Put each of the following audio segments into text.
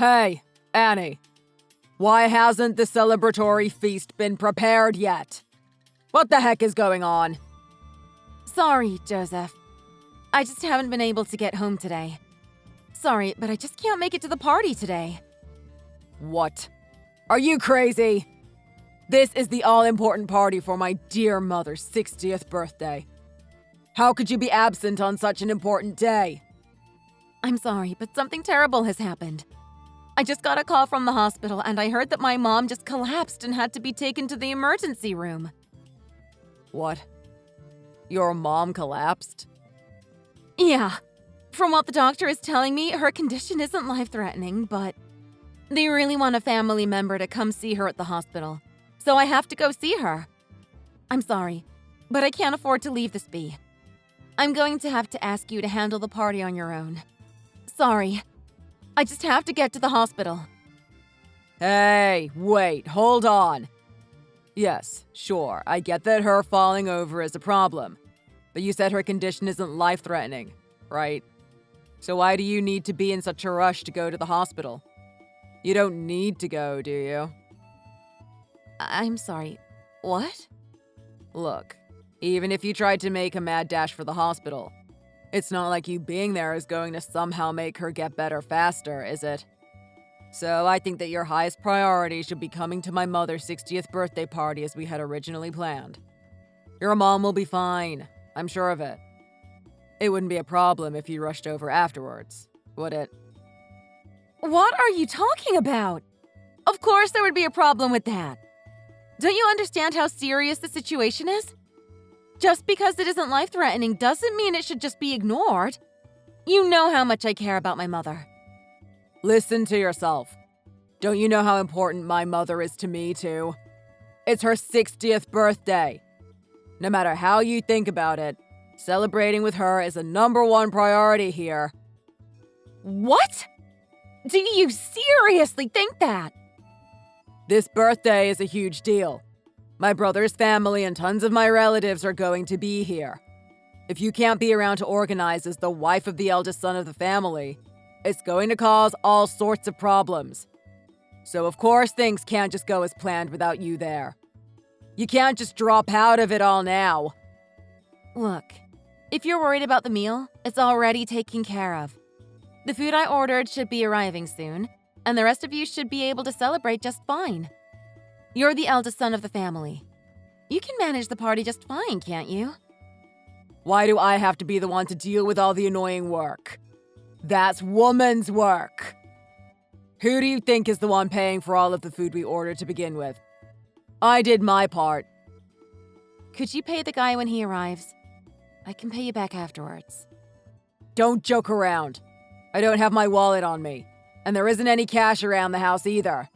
Hey, Annie. Why hasn't the celebratory feast been prepared yet? What the heck is going on? Sorry, Joseph. I just haven't been able to get home today. Sorry, but I just can't make it to the party today. What? Are you crazy? This is the all-important party for my dear mother's 60th birthday. How could you be absent on such an important day? I'm sorry, but something terrible has happened. I just got a call from the hospital and I heard that my mom just collapsed and had to be taken to the emergency room. What? Your mom collapsed? Yeah. From what the doctor is telling me, her condition isn't life-threatening, but they really want a family member to come see her at the hospital. So I have to go see her. I'm sorry, but I can't afford to leave this be. I'm going to have to ask you to handle the party on your own. Sorry. I just have to get to the hospital. Hey, wait, hold on. Yes, sure, I get that her falling over is a problem. But you said her condition isn't life-threatening, right? So why do you need to be in such a rush to go to the hospital? You don't need to go, do you? I'm sorry. What? Look, even if you tried to make a mad dash for the hospital, it's not like you being there is going to somehow make her get better faster, is it? So I think that your highest priority should be coming to my mother's 60th birthday party as we had originally planned. Your mom will be fine, I'm sure of it. It wouldn't be a problem if you rushed over afterwards, would it? What are you talking about? Of course there would be a problem with that. Don't you understand how serious the situation is? Just because it isn't life-threatening doesn't mean it should just be ignored. You know how much I care about my mother. Listen to yourself. Don't you know how important my mother is to me, too? It's her 60th birthday. No matter how you think about it, celebrating with her is a #1 priority here. What? Do you seriously think that? This birthday is a huge deal. My brother's family and tons of my relatives are going to be here. If you can't be around to organize as the wife of the eldest son of the family, it's going to cause all sorts of problems. So of course things can't just go as planned without you there. You can't just drop out of it all now. Look, if you're worried about the meal, it's already taken care of. The food I ordered should be arriving soon, and the rest of you should be able to celebrate just fine. You're the eldest son of the family. You can manage the party just fine, can't you? Why do I have to be the one to deal with all the annoying work? That's woman's work. Who do you think is the one paying for all of the food we ordered to begin with? I did my part. Could you pay the guy when he arrives? I can pay you back afterwards. Don't joke around. I don't have my wallet on me, and there isn't any cash around the house either.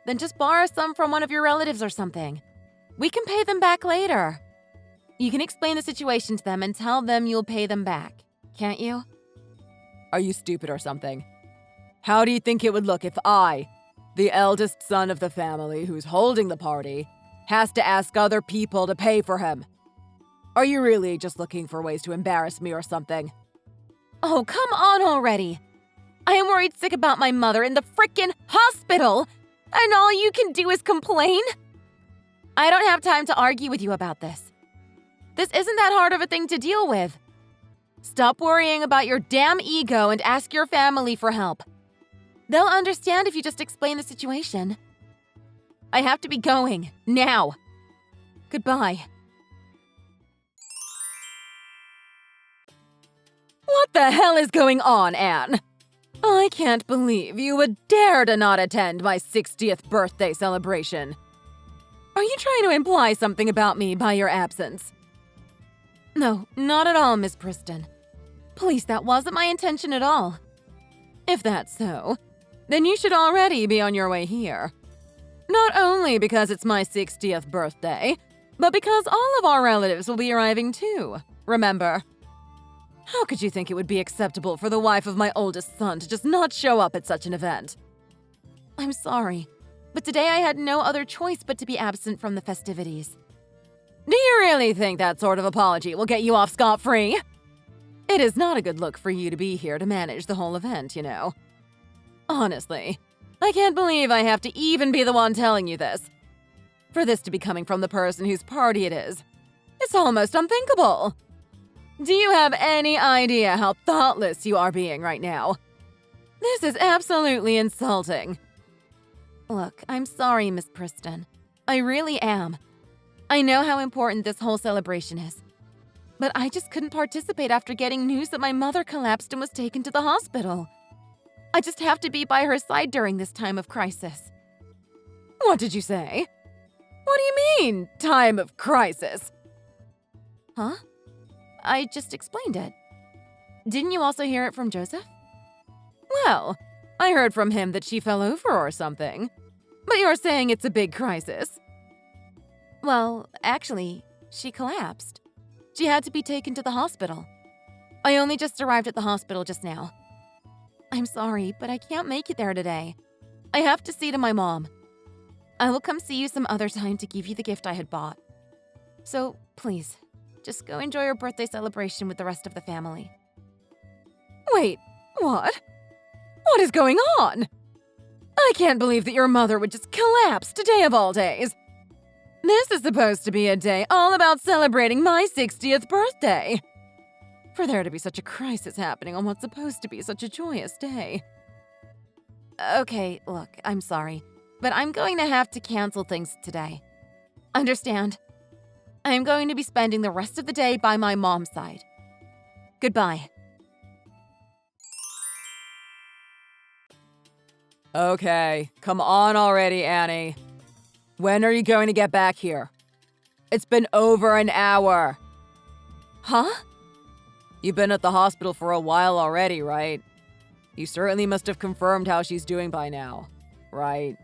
Then just borrow some from one of your relatives or something. We can pay them back later. You can explain the situation to them and tell them you'll pay them back, can't you? Are you stupid or something? How do you think it would look if I, the eldest son of the family who's holding the party, has to ask other people to pay for him? Are you really just looking for ways to embarrass me or something? Oh, come on already. I am worried sick about my mother in the frickin' hospital, and all you can do is complain? I don't have time to argue with you about this. This isn't that hard of a thing to deal with. Stop worrying about your damn ego and ask your family for help. They'll understand if you just explain the situation. I have to be going, now. Goodbye. What the hell is going on, Anne? I can't believe you would dare to not attend my 60th birthday celebration. Are you trying to imply something about me by your absence? No, not at all, Miss Preston. Please, that wasn't my intention at all. If that's so, then you should already be on your way here. Not only because it's my 60th birthday, but because all of our relatives will be arriving too, remember? How could you think it would be acceptable for the wife of my oldest son to just not show up at such an event? I'm sorry, but today I had no other choice but to be absent from the festivities. Do you really think that sort of apology will get you off scot-free? It is not a good look for you to be here to manage the whole event, you know. Honestly, I can't believe I have to even be the one telling you this. For this to be coming from the person whose party it is, it's almost unthinkable. Do you have any idea how thoughtless you are being right now? This is absolutely insulting. Look, I'm sorry, Miss Preston. I really am. I know how important this whole celebration is. But I just couldn't participate after getting news that my mother collapsed and was taken to the hospital. I just have to be by her side during this time of crisis. What did you say? What do you mean, time of crisis? Huh? I just explained it. Didn't you also hear it from Joseph? Well, I heard from him that she fell over or something. But you're saying it's a big crisis. Well, actually, she collapsed. She had to be taken to the hospital. I only just arrived at the hospital just now. I'm sorry, but I can't make it there today. I have to see to my mom. I will come see you some other time to give you the gift I had bought. So, please, just go enjoy your birthday celebration with the rest of the family. Wait, what? What is going on? I can't believe that your mother would just collapse today of all days. This is supposed to be a day all about celebrating my 60th birthday. For there to be such a crisis happening on what's supposed to be such a joyous day. Okay, look, I'm sorry, but I'm going to have to cancel things today. Understand? I'm going to be spending the rest of the day by my mom's side. Goodbye. Okay, come on already, Annie. When are you going to get back here? It's been over an hour. Huh? You've been at the hospital for a while already, right? You certainly must have confirmed how she's doing by now, right?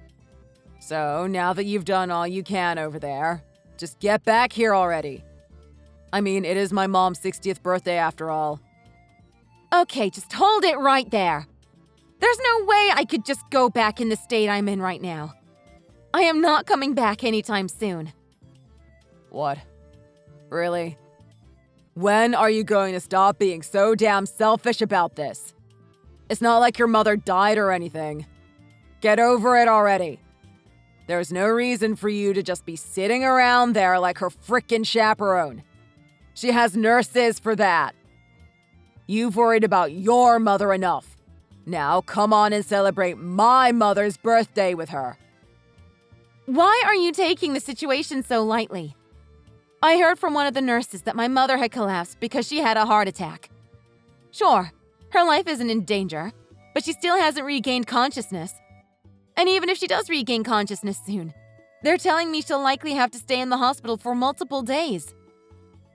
So, now that you've done all you can over there, just get back here already. I mean, it is my mom's 60th birthday after all. Okay, just hold it right there. There's no way I could just go back in the state I'm in right now. I am not coming back anytime soon. What? Really? When are you going to stop being so damn selfish about this? It's not like your mother died or anything. Get over it already. There's no reason for you to just be sitting around there like her frickin' chaperone. She has nurses for that. You've worried about your mother enough. Now come on and celebrate my mother's birthday with her. Why are you taking the situation so lightly? I heard from one of the nurses that my mother had collapsed because she had a heart attack. Sure, her life isn't in danger, but she still hasn't regained consciousness. And even if she does regain consciousness soon, they're telling me she'll likely have to stay in the hospital for multiple days.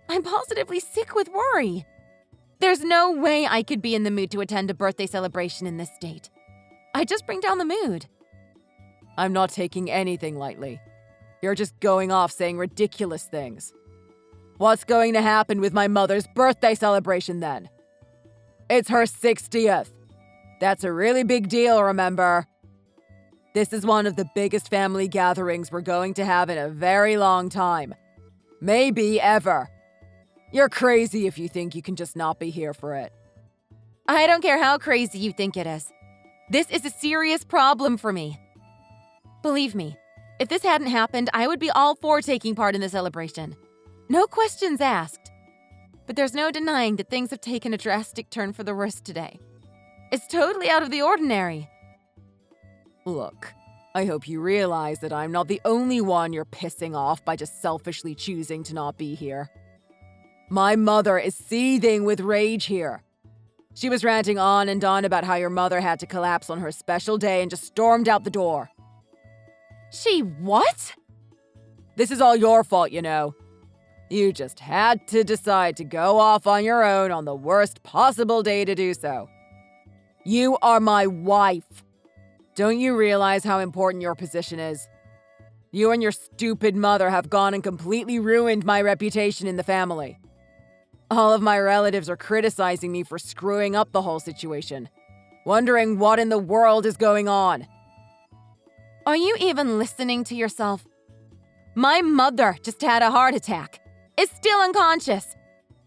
I'm positively sick with worry. There's no way I could be in the mood to attend a birthday celebration in this state. I just bring down the mood. I'm not taking anything lightly. You're just going off saying ridiculous things. What's going to happen with my mother's birthday celebration then? It's her 60th. That's a really big deal, remember? This is one of the biggest family gatherings we're going to have in a very long time. Maybe ever. You're crazy if you think you can just not be here for it. I don't care how crazy you think it is. This is a serious problem for me. Believe me, if this hadn't happened, I would be all for taking part in the celebration. No questions asked. But there's no denying that things have taken a drastic turn for the worse today. It's totally out of the ordinary. Look, I hope you realize that I'm not the only one you're pissing off by just selfishly choosing to not be here. My mother is seething with rage here. She was ranting on and on about how your mother had to collapse on her special day and just stormed out the door. She what? This is all your fault, you know. You just had to decide to go off on your own on the worst possible day to do so. You are my wife. Don't you realize how important your position is? You and your stupid mother have gone and completely ruined my reputation in the family. All of my relatives are criticizing me for screwing up the whole situation, wondering what in the world is going on. Are you even listening to yourself? My mother just had a heart attack, is still unconscious,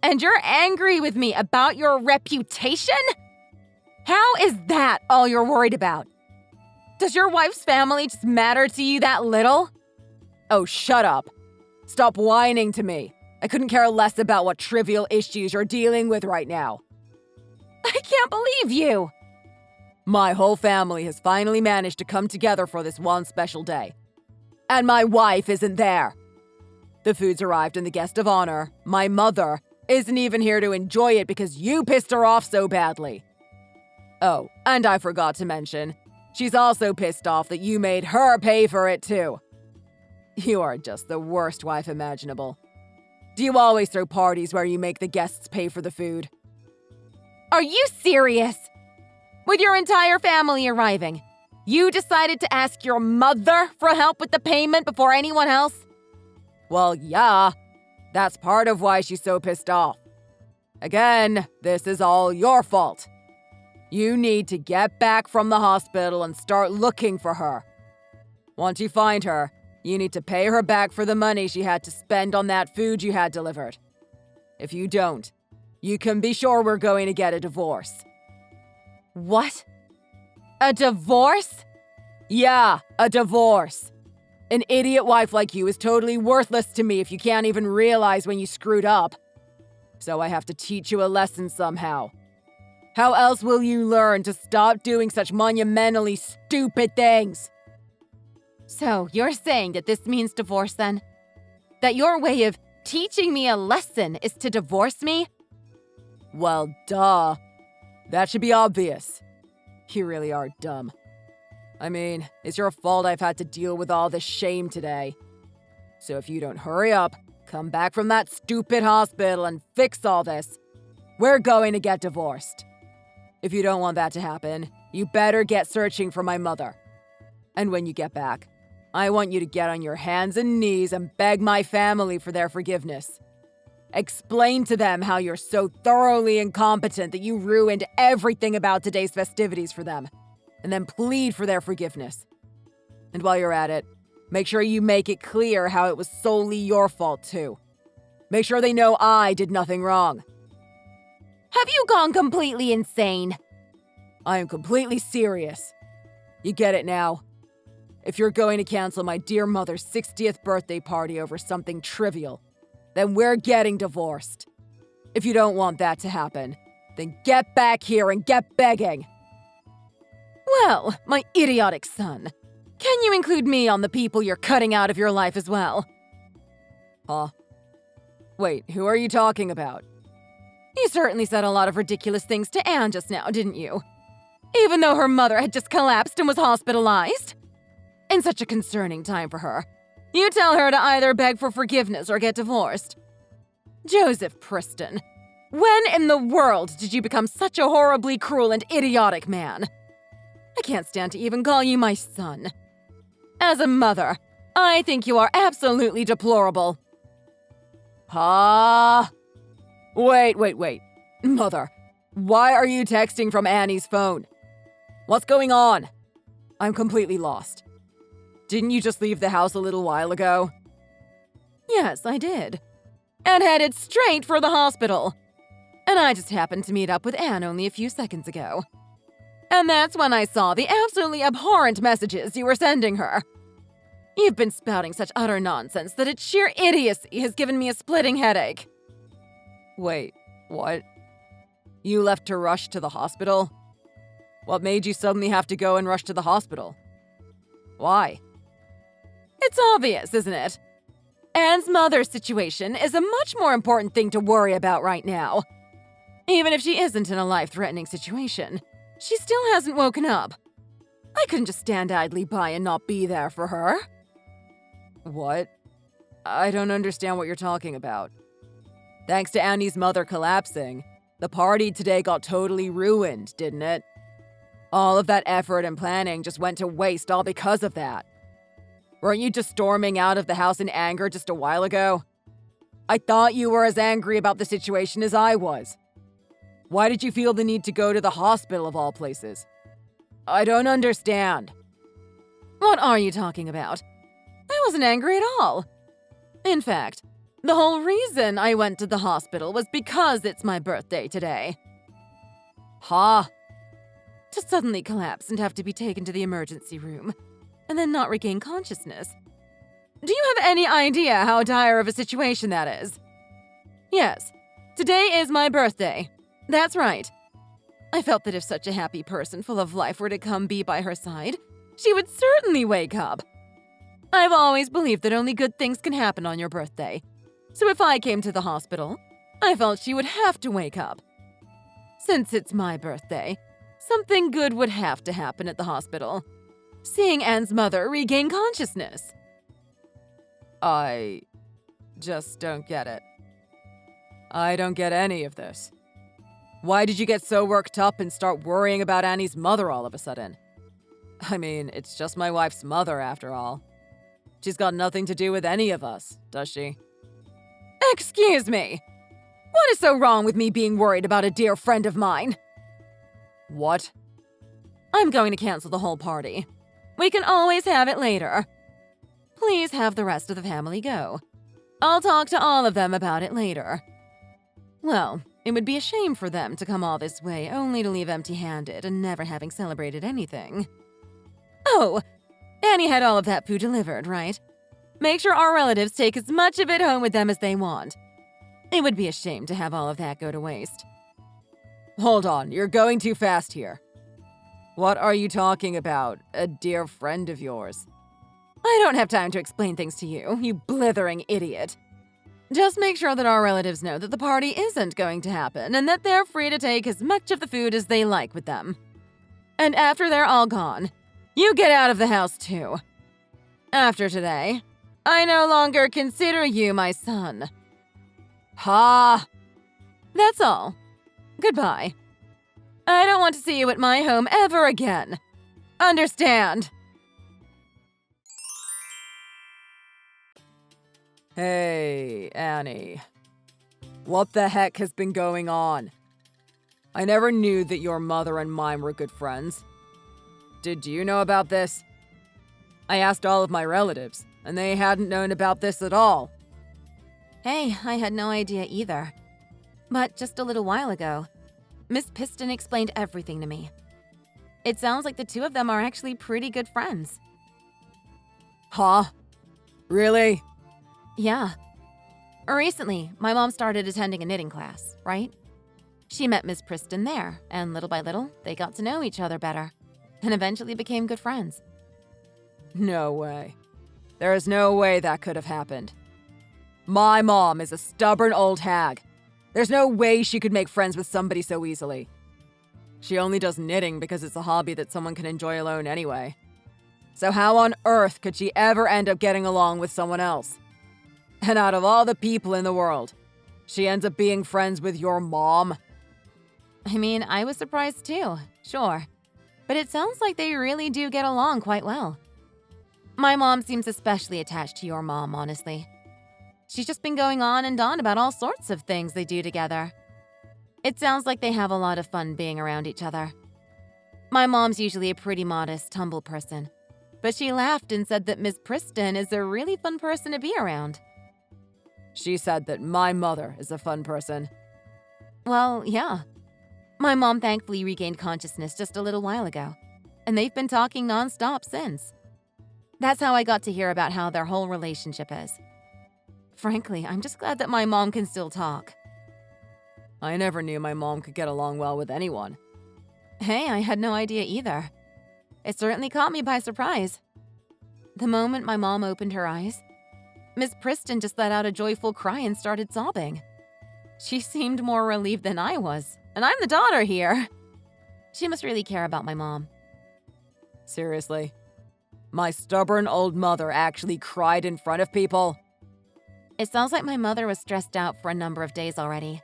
and you're angry with me about your reputation? How is that all you're worried about? Does your wife's family just matter to you that little? Oh, shut up. Stop whining to me. I couldn't care less about what trivial issues you're dealing with right now. I can't believe you! My whole family has finally managed to come together for this one special day. And my wife isn't there. The food's arrived and the guest of honor, my mother, isn't even here to enjoy it because you pissed her off so badly. Oh, and I forgot to mention, she's also pissed off that you made her pay for it too. You are just the worst wife imaginable. Do you always throw parties where you make the guests pay for the food? Are you serious? With your entire family arriving, you decided to ask your mother for help with the payment before anyone else? Well, yeah. That's part of why she's so pissed off. Again, this is all your fault. You need to get back from the hospital and start looking for her. Once you find her, you need to pay her back for the money she had to spend on that food you had delivered. If you don't, you can be sure we're going to get a divorce. What? A divorce? Yeah, a divorce. An idiot wife like you is totally worthless to me if you can't even realize when you screwed up. So I have to teach you a lesson somehow. How else will you learn to stop doing such monumentally stupid things? So you're saying that this means divorce then? That your way of teaching me a lesson is to divorce me? Well, duh. That should be obvious. You really are dumb. I mean, it's your fault I've had to deal with all this shame today. So if you don't hurry up, come back from that stupid hospital and fix all this, we're going to get divorced. If you don't want that to happen, you better get searching for my mother. And when you get back, I want you to get on your hands and knees and beg my family for their forgiveness. Explain to them how you're so thoroughly incompetent that you ruined everything about today's festivities for them, and then plead for their forgiveness. And while you're at it, make sure you make it clear how it was solely your fault too. Make sure they know I did nothing wrong. Have you gone completely insane? I am completely serious. You get it now? If you're going to cancel my dear mother's 60th birthday party over something trivial, then we're getting divorced. If you don't want that to happen, then get back here and get begging. Well, my idiotic son, can you include me on the people you're cutting out of your life as well? Huh? Wait, who are you talking about? You certainly said a lot of ridiculous things to Anne just now, didn't you? Even though her mother had just collapsed and was hospitalized. In such a concerning time for her, you tell her to either beg for forgiveness or get divorced. Joseph Preston, when in the world did you become such a horribly cruel and idiotic man? I can't stand to even call you my son. As a mother, I think you are absolutely deplorable. Huh? Wait. Mother, why are you texting from Annie's phone? What's going on? I'm completely lost. Didn't you just leave the house a little while ago? Yes, I did. And headed straight for the hospital. And I just happened to meet up with Anne only a few seconds ago. And that's when I saw the absolutely abhorrent messages you were sending her. You've been spouting such utter nonsense that its sheer idiocy has given me a splitting headache. Wait, what? You left to rush to the hospital? What made you suddenly have to go and rush to the hospital? Why? It's obvious, isn't it? Anne's mother's situation is a much more important thing to worry about right now. Even if she isn't in a life-threatening situation, she still hasn't woken up. I couldn't just stand idly by and not be there for her. What? I don't understand what you're talking about. Thanks to Annie's mother collapsing, the party today got totally ruined, didn't it? All of that effort and planning just went to waste all because of that. Weren't you just storming out of the house in anger just a while ago? I thought you were as angry about the situation as I was. Why did you feel the need to go to the hospital of all places? I don't understand. What are you talking about? I wasn't angry at all. In fact, the whole reason I went to the hospital was because it's my birthday today. Huh? to suddenly collapse and have to be taken to the emergency room, and then not regain consciousness. Do you have any idea how dire of a situation that is? Yes, today is my birthday. That's right. I felt that if such a happy person full of life were to come be by her side, she would certainly wake up. I've always believed that only good things can happen on your birthday. So if I came to the hospital, I felt she would have to wake up. Since it's my birthday, something good would have to happen at the hospital. Seeing Anne's mother regain consciousness. I just don't get it. I don't get any of this. Why did you get so worked up and start worrying about Annie's mother all of a sudden? I mean, it's just my wife's mother after all. She's got nothing to do with any of us, does she? Excuse me! What is so wrong with me being worried about a dear friend of mine? What? I'm going to cancel the whole party. We can always have it later. Please have the rest of the family go. I'll talk to all of them about it later. Well, it would be a shame for them to come all this way only to leave empty-handed and never having celebrated anything. Oh, Annie had all of that food delivered, right? Make sure our relatives take as much of it home with them as they want. It would be a shame to have all of that go to waste. Hold on, you're going too fast here. What are you talking about, a dear friend of yours? I don't have time to explain things to you, you blithering idiot. Just make sure that our relatives know that the party isn't going to happen and that they're free to take as much of the food as they like with them. And after they're all gone, you get out of the house too. After today, I no longer consider you my son. Ha! That's all. Goodbye. I don't want to see you at my home ever again. Understand? Hey, Annie. What the heck has been going on? I never knew that your mother and mine were good friends. Did you know about this? I asked all of my relatives, and they hadn't known about this at all. Hey, I had no idea either. But just a little while ago, Miss Preston explained everything to me. It sounds like the two of them are actually pretty good friends. Huh? Really? Yeah. Recently, my mom started attending a knitting class, right? She met Miss Preston there, and little by little, they got to know each other better, and eventually became good friends. No way. There is no way that could have happened. My mom is a stubborn old hag. There's no way she could make friends with somebody so easily. She only does knitting because it's a hobby that someone can enjoy alone anyway. So how on earth could she ever end up getting along with someone else? And out of all the people in the world, she ends up being friends with your mom? I mean, I was surprised too, sure. But it sounds like they really do get along quite well. My mom seems especially attached to your mom, honestly. She's just been going on and on about all sorts of things they do together. It sounds like they have a lot of fun being around each other. My mom's usually a pretty modest, humble person, but she laughed and said that Miss Preston is a really fun person to be around. She said that my mother is a fun person. Well, yeah. My mom thankfully regained consciousness just a little while ago, and they've been talking nonstop since. That's how I got to hear about how their whole relationship is. Frankly, I'm just glad that my mom can still talk. I never knew my mom could get along well with anyone. Hey, I had no idea either. It certainly caught me by surprise. The moment my mom opened her eyes, Miss Preston just let out a joyful cry and started sobbing. She seemed more relieved than I was, and I'm the daughter here. She must really care about my mom. Seriously? My stubborn old mother actually cried in front of people? It sounds like my mother was stressed out for a number of days already.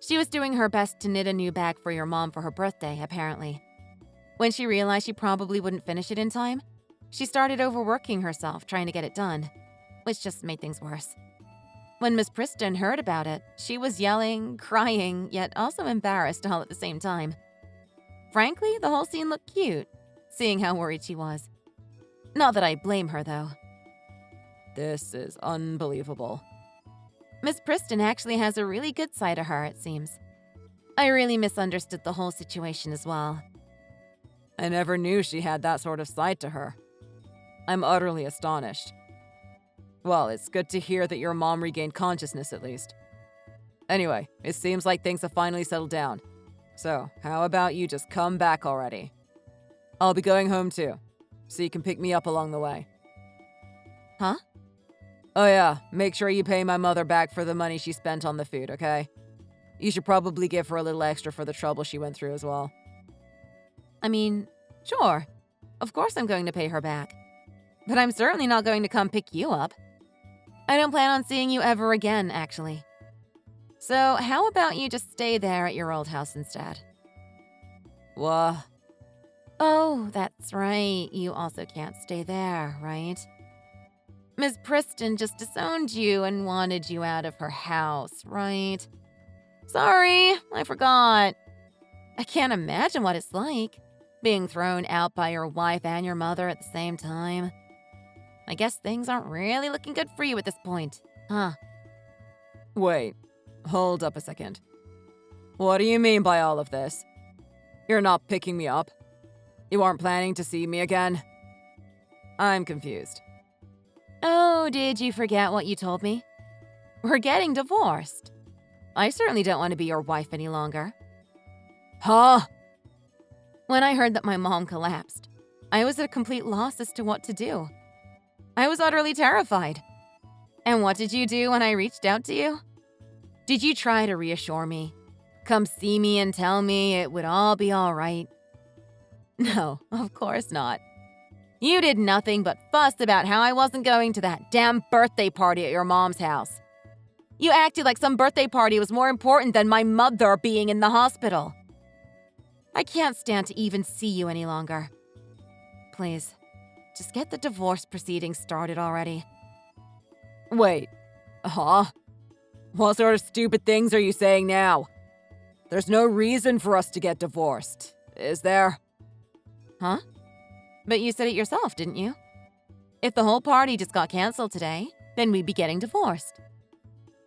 She was doing her best to knit a new bag for your mom for her birthday, apparently. When she realized she probably wouldn't finish it in time, she started overworking herself trying to get it done, which just made things worse. When Miss Preston heard about it, she was yelling, crying, yet also embarrassed all at the same time. Frankly, the whole scene looked cute, seeing how worried she was. Not that I blame her, though. This is unbelievable. Miss Preston actually has a really good side of her, it seems. I really misunderstood the whole situation as well. I never knew she had that sort of side to her. I'm utterly astonished. Well, it's good to hear that your mom regained consciousness at least. Anyway, it seems like things have finally settled down. So, how about you just come back already? I'll be going home too, so you can pick me up along the way. Huh? Oh yeah, make sure you pay my mother back for the money she spent on the food, okay? You should probably give her a little extra for the trouble she went through as well. I mean, sure. Of course I'm going to pay her back. But I'm certainly not going to come pick you up. I don't plan on seeing you ever again, actually. So how about you just stay there at your old house instead? What? Oh, that's right. You also can't stay there, right? Miss Preston just disowned you and wanted you out of her house, right? Sorry, I forgot. I can't imagine what it's like, being thrown out by your wife and your mother at the same time. I guess things aren't really looking good for you at this point, huh? Wait, hold up a second. What do you mean by all of this? You're not picking me up? You aren't planning to see me again? I'm confused. Oh, did you forget what you told me? We're getting divorced. I certainly don't want to be your wife any longer. Huh? When I heard that my mom collapsed, I was at a complete loss as to what to do. I was utterly terrified. And what did you do when I reached out to you? Did you try to reassure me? Come see me and tell me it would all be all right? No, of course not. You did nothing but fuss about how I wasn't going to that damn birthday party at your mom's house. You acted like some birthday party was more important than my mother being in the hospital. I can't stand to even see you any longer. Please, just get the divorce proceedings started already. Wait, huh? What sort of stupid things are you saying now? There's no reason for us to get divorced, is there? Huh? But you said it yourself, didn't you? If the whole party just got canceled today, then we'd be getting divorced.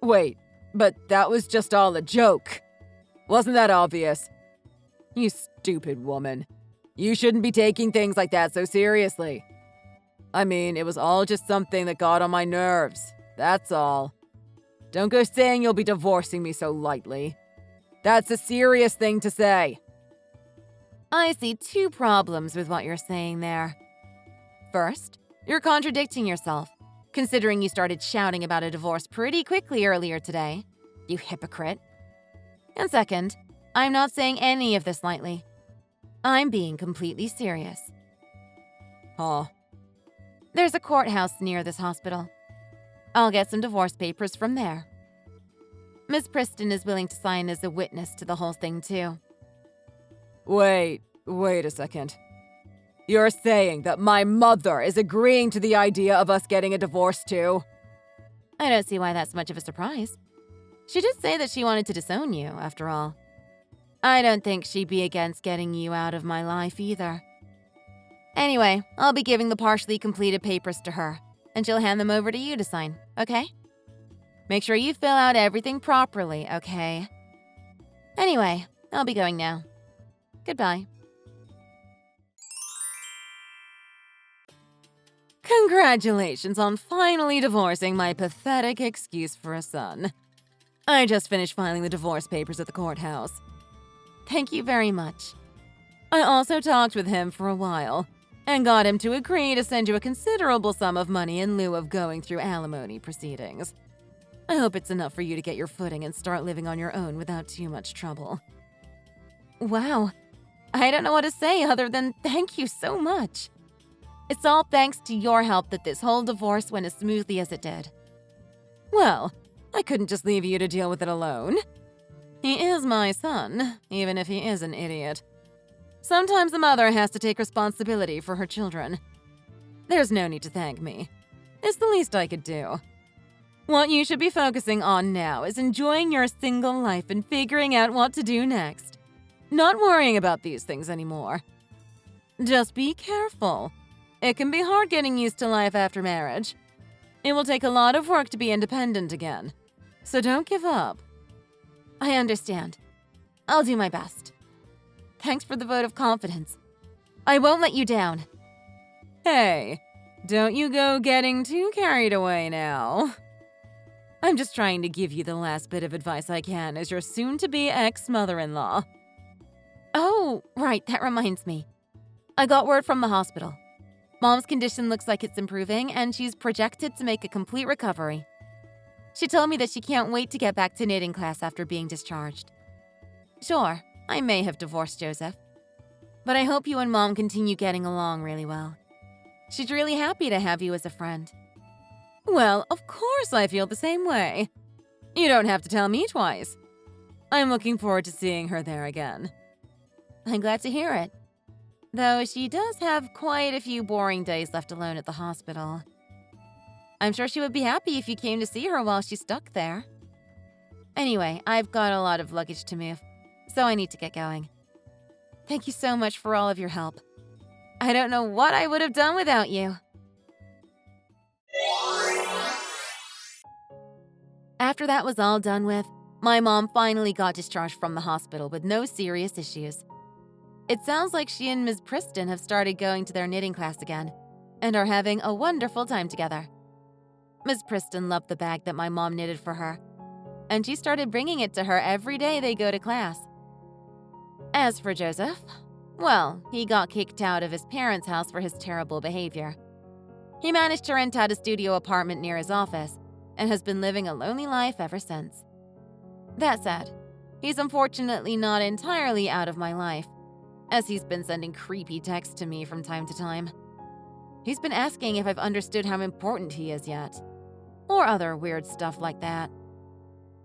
Wait, but that was just all a joke. Wasn't that obvious? You stupid woman. You shouldn't be taking things like that so seriously. I mean, it was all just something that got on my nerves. That's all. Don't go saying you'll be divorcing me so lightly. That's a serious thing to say. I see two problems with what you're saying there. First, you're contradicting yourself, considering you started shouting about a divorce pretty quickly earlier today, you hypocrite. And second, I'm not saying any of this lightly. I'm being completely serious. Huh? There's a courthouse near this hospital. I'll get some divorce papers from there. Miss Preston is willing to sign as a witness to the whole thing, too. Wait a second. You're saying that my mother is agreeing to the idea of us getting a divorce too? I don't see why that's much of a surprise. She did say that she wanted to disown you, after all. I don't think she'd be against getting you out of my life either. Anyway, I'll be giving the partially completed papers to her, and she'll hand them over to you to sign, okay? Make sure you fill out everything properly, okay? Anyway, I'll be going now. Goodbye. Congratulations on finally divorcing my pathetic excuse for a son. I just finished filing the divorce papers at the courthouse. Thank you very much. I also talked with him for a while and got him to agree to send you a considerable sum of money in lieu of going through alimony proceedings. I hope it's enough for you to get your footing and start living on your own without too much trouble. Wow. I don't know what to say other than thank you so much. It's all thanks to your help that this whole divorce went as smoothly as it did. Well, I couldn't just leave you to deal with it alone. He is my son, even if he is an idiot. Sometimes the mother has to take responsibility for her children. There's no need to thank me. It's the least I could do. What you should be focusing on now is enjoying your single life and figuring out what to do next. Not worrying about these things anymore. Just be careful. It can be hard getting used to life after marriage. It will take a lot of work to be independent again. So don't give up. I understand. I'll do my best. Thanks for the vote of confidence. I won't let you down. Hey, don't you go getting too carried away now. I'm just trying to give you the last bit of advice I can as your soon-to-be ex-mother-in-law. Oh, right, that reminds me. I got word from the hospital. Mom's condition looks like it's improving, and she's projected to make a complete recovery. She told me that she can't wait to get back to knitting class after being discharged. Sure, I may have divorced Joseph, but I hope you and Mom continue getting along really well. She's really happy to have you as a friend. Well, of course I feel the same way. You don't have to tell me twice. I'm looking forward to seeing her there again. I'm glad to hear it. Though she does have quite a few boring days left alone at the hospital. I'm sure she would be happy if you came to see her while she's stuck there. Anyway, I've got a lot of luggage to move, so I need to get going. Thank you so much for all of your help. I don't know what I would have done without you. After that was all done with, my mom finally got discharged from the hospital with no serious issues. It sounds like she and Ms. Preston have started going to their knitting class again and are having a wonderful time together. Ms. Preston loved the bag that my mom knitted for her, and she started bringing it to her every day they go to class. As for Joseph, well, he got kicked out of his parents' house for his terrible behavior. He managed to rent out a studio apartment near his office and has been living a lonely life ever since. That said, he's unfortunately not entirely out of my life, as he's been sending creepy texts to me from time to time. He's been asking if I've understood how important he is yet, or other weird stuff like that.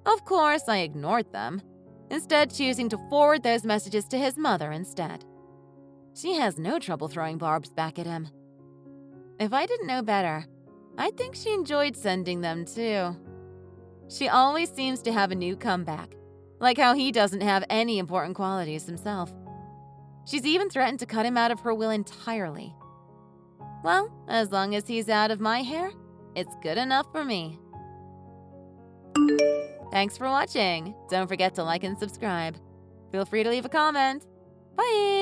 Of course, I ignored them, instead choosing to forward those messages to his mother instead. She has no trouble throwing barbs back at him. If I didn't know better, I'd think she enjoyed sending them too. She always seems to have a new comeback, like how he doesn't have any important qualities himself. She's even threatened to cut him out of her will entirely. Well, as long as he's out of my hair, it's good enough for me. Thanks for watching. Don't forget to like and subscribe. Feel free to leave a comment. Bye!